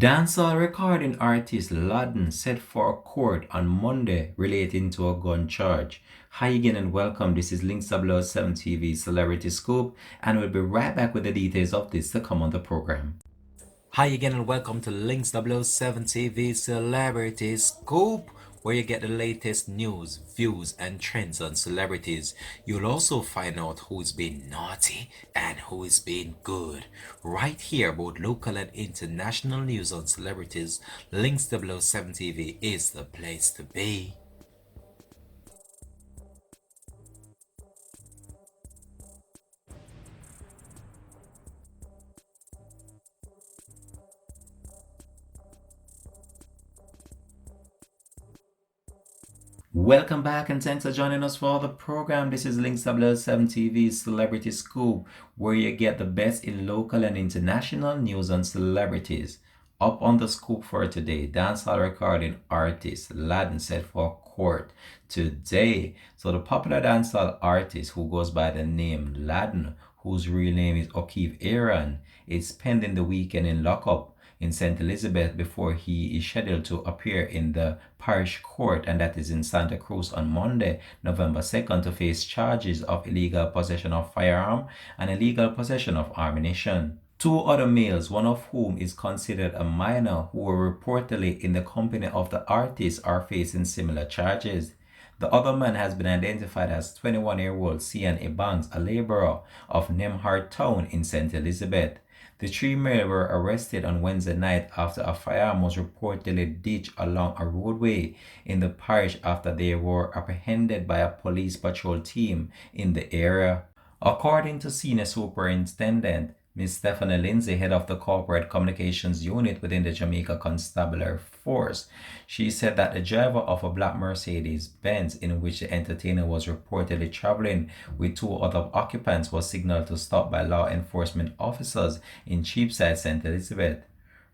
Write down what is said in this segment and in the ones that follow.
Dancehall recording artist Laden set for court on Monday relating to a gun charge. Hi again and welcome. This is Links 007 TV Celebrity Scoop, and we'll be right back with the details of this to come on the program. Hi again and welcome to Links 007 TV Celebrity Scoop, where you get the latest news, views, and trends on celebrities. You'll also find out who's been naughty and who's been good. Right here, both local and international news on celebrities, Links 007 TV is the place to be. Welcome back and thanks for joining us for the program. This is Links 007 TV Celebrity Scoop, where you get the best in local and international news on celebrities. Up on the scoop for today, dancehall recording artist Laden set for court today. So the popular dancehall artist who goes by the name Laden, whose real name is O'Keefe Aaron, is spending the weekend in lockup in St. Elizabeth before he is scheduled to appear in the parish court, and that is in Santa Cruz on Monday, November 2nd, to face charges of illegal possession of firearm and illegal possession of ammunition. Two other males, one of whom is considered a minor, who were reportedly in the company of the artist, are facing similar charges. The other man has been identified as 21-year-old Cian Ebanks, a laborer of Nemhart Town in St. Elizabeth. The three men were arrested on Wednesday night after a firearm was reportedly ditched along a roadway in the parish after they were apprehended by a police patrol team in the area. According to Senior Superintendent Ms. Stephanie Lindsay, head of the Corporate Communications Unit within the Jamaica Constabulary Force, she said that the driver of a black Mercedes-Benz in which the entertainer was reportedly traveling with two other occupants was signaled to stop by law enforcement officers in Cheapside, St. Elizabeth.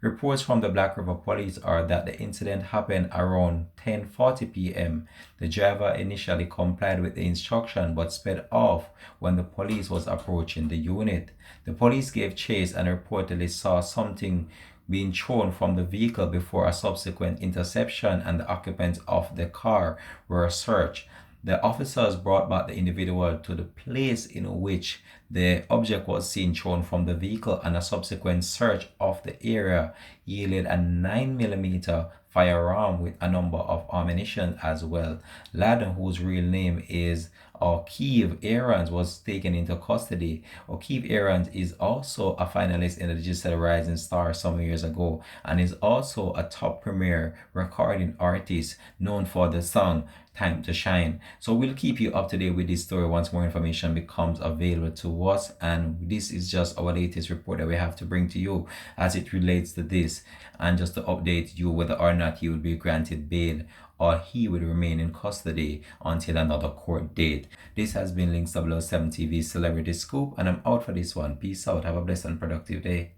Reports from the Black River Police are that the incident happened around 10:40 p.m. The driver initially complied with the instruction but sped off when the police was approaching the unit. The police gave chase and reportedly saw something being thrown from the vehicle before a subsequent interception, and the occupants of the car were searched. The officers brought back the individual to the place in which the object was seen thrown from the vehicle, and a subsequent search of the area yielded a 9mm firearm with a number of ammunition as well. Laden, whose real name is O'Keefe Aaron, was taken into custody. O'Keefe Aaron is also a finalist in the Digital Rising Star some years ago, and is also a top premier recording artist known for the song Time to Shine. So we'll keep you up to date with this story once more information becomes available to us, and this is just our latest report that we have to bring to you as it relates to this, and just to update you whether or not he will be granted bail or he will remain in custody until another court date. This has been Links 007 TV Celebrity Scoop, and I'm out for this one. Peace out. Have a blessed and productive day.